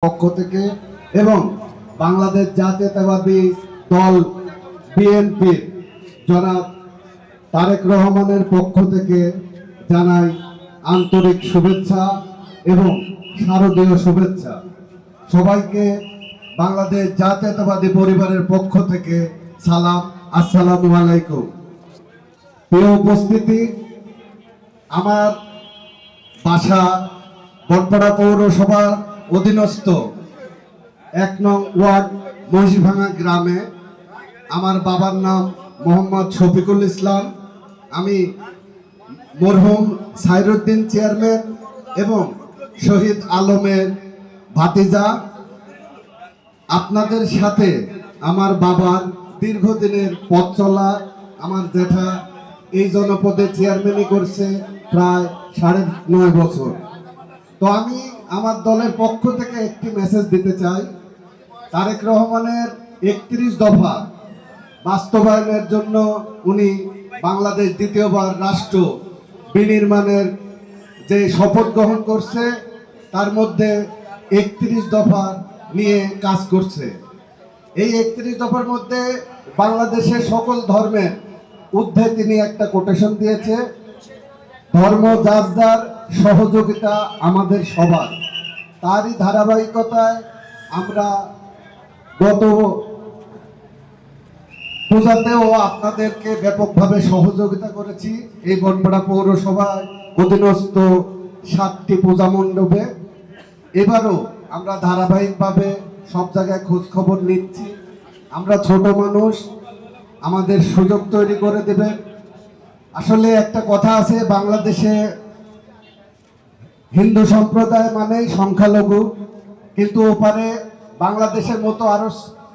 পক্ষ থেকে এবং বাংলাদেশ জাতীয়তাবাদী দল বিএনপির জনাব তারেক রহমানের পক্ষ থেকে জানাই আন্তরিক শুভেচ্ছা এবং শারদীয় শুভেচ্ছা। সবাইকে বাংলাদেশ জাতীয়তাবাদী পরিবারের পক্ষ থেকে সালাম, আসসালামু আলাইকুম। প্রিয় উপস্থিতি, আমার বাসা বনপাড়া পৌরসভার অধীনস্থ ১ নং ওয়ার্ড মহিষভাঙা গ্রামে। আমার বাবার নাম মোহাম্মদ শফিকুল ইসলাম। আমি মরহুম সাইরুদ্দিন চেয়ারম্যান এবং শহীদ আলমের ভাতিজা। আপনাদের সাথে আমার বাবার দীর্ঘদিনের পথ চলা। আমার জেঠা এই জনপদে চেয়ারম্যানই করছে প্রায় ৯.৫ বছর। তো আমি আমার দলের পক্ষ থেকে একটি মেসেজ দিতে চাই। তারেক রহমানের ৩১ দফা বাস্তবায়নের জন্য উনি বাংলাদেশ দ্বিতীয়বার রাষ্ট্র বিনির্মাণের যে শপথ গ্রহণ করছে, তার মধ্যে ৩১ দফা নিয়ে কাজ করছে। এই ৩১ দফার মধ্যে বাংলাদেশের সকল ধর্মের ঊর্ধ্বে তিনি একটা কোটেশন দিয়েছে, ধর্ম যার যার, সহযোগিতা আমাদের সবার। তারই ধারাবাহিকতায় আমরা গত পূজাতেও আপনাদেরকে ব্যাপকভাবে সহযোগিতা করেছি এই বনপাড়া পৌরসভায় অধীনস্থ ৭টি পূজা মণ্ডপে। এবারও আমরা ধারাবাহিকভাবে সব জায়গায় খোঁজ খবর নিচ্ছি। আমরা ছোট মানুষ, আমাদের সুযোগ তৈরি করে দেবেন। আসলে একটা কথা আছে, বাংলাদেশে হিন্দু সম্প্রদায় মানেই সংখ্যালঘু, কিন্তু ওপারে বাংলাদেশের মতো আরো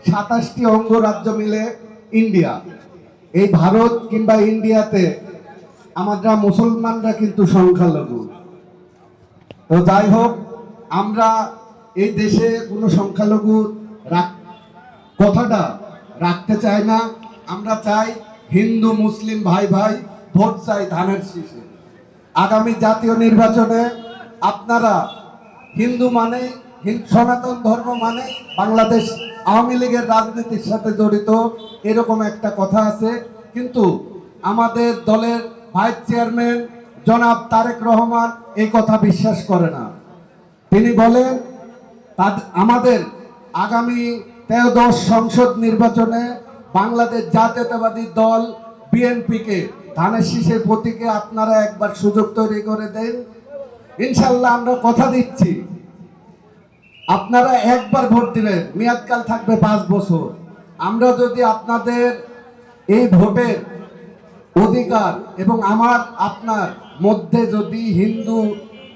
২৭টি অঙ্গরাজ্য মিলে ইন্ডিয়া। এই ভারত কিংবা ইন্ডিয়াতে আমরা মুসলমানরা কিন্তু সংখ্যালঘু। তো যাই হোক, আমরা এই দেশে কোনো সংখ্যালঘু কথাটা রাখতে চাই না। আমরা চাই হিন্দু মুসলিম ভাই ভাই ভোট চাই ধানের শীষে। আগামী জাতীয় নির্বাচনে আপনারা হিন্দু মানে সনাতন ধর্ম মানে বাংলাদেশ আওয়ামী লীগের রাজনীতির সাথে জড়িত, এরকম একটা কথা আছে। কিন্তু আমাদের দলের ভাইস চেয়ারম্যান জনাব তারেক রহমান এই কথা বিশ্বাস করে না। তিনি বলেন আমাদের আগামী ১৩-১০ সংসদ নির্বাচনে বাংলাদেশ জাতীয়তাবাদী দল বিএনপিকে ধানের শীষের প্রতীকে আপনারা একবার সুযোগ তৈরি করে দেন। ইনশাল্লাহ আমরা কথা দিচ্ছি, আপনারা একবার ভোট দিবেন, মেয়াদকাল থাকবে ৫ বছর। আমরা যদি আপনাদের এই ভোটের অধিকার এবং আমার আপনার মধ্যে যদি হিন্দু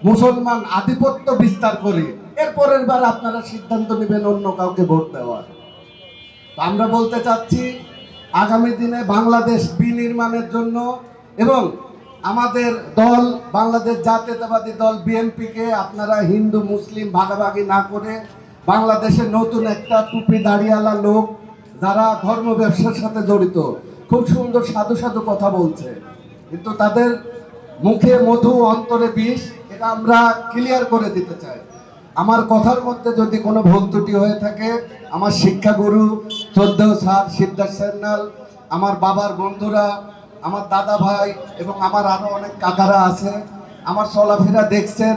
মুসলমান আধিপত্য বিস্তার করি, এরপরের বার আপনারা সিদ্ধান্ত নেবেন অন্য কাউকে ভোট দেওয়ার। আমরা বলতে চাচ্ছি, আগামী দিনে বাংলাদেশ বিনির্মাণের জন্য এবং আমাদের দল বাংলাদেশ জাতীয়তাবাদী দল বিএনপিকে আপনারা হিন্দু মুসলিম ভাগাভাগি না করে বাংলাদেশের নতুন একটা টুপি দাড়িওয়ালা লোক যারা ধর্ম ব্যবসার সাথে জড়িত, খুব সুন্দর সাধু সাধু কথা বলছে, কিন্তু তাদের মুখে মধু অন্তরে বিষ, এটা আমরা ক্লিয়ার করে দিতে চাই। আমার কথার মধ্যে যদি কোনো ভুল ত্রুটি হয়ে থাকে, আমার শিক্ষাগুরু শ্রদ্ধেয় স্যার শিবদাস সান্যাল, আমার বাবার বন্ধুরা, আমার দাদা ভাই এবং আমার আরো অনেক কাকারা আছে, আমার চলাফেরা দেখছেন।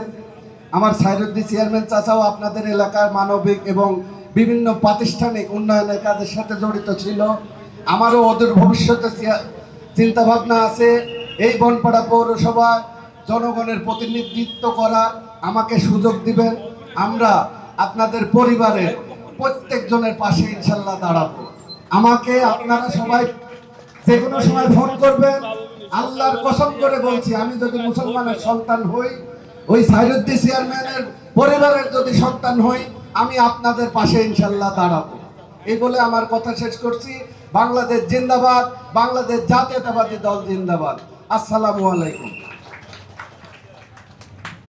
আমার সাইরুদ্দিন চেয়ারম্যান চাচাও আপনাদের এলাকার মানবিক এবং বিভিন্ন প্রাতিষ্ঠানিক উন্নয়নের কাজের সাথে জড়িত ছিল। আমারও ওদের ভবিষ্যতে চিন্তা ভাবনা আছে এই বনপাড়া পৌরসভা জনগণের প্রতিনিধিত্ব করার। আমাকে সুযোগ দিবেন, আমরা আপনাদের পরিবারের প্রত্যেকজনের পাশে ইনশাল্লাহ দাঁড়াবো। আমাকে আপনারা সবাই যে কোনো সময় ফোন করবেন। আল্লাহর কসম করে বলছি, আমি যদি মুসলমানের সন্তান হই, ওই সাইরুদ্দিন চেয়ারম্যানের পরিবারের যদি সন্তান হই, আমি আপনাদের পাশে ইনশাল্লাহ দাঁড়াবো। এই বলে আমার কথা শেষ করছি। বাংলাদেশ জিন্দাবাদ, বাংলাদেশ জাতীয়তাবাদী দল জিন্দাবাদ। আসসালামু আলাইকুম।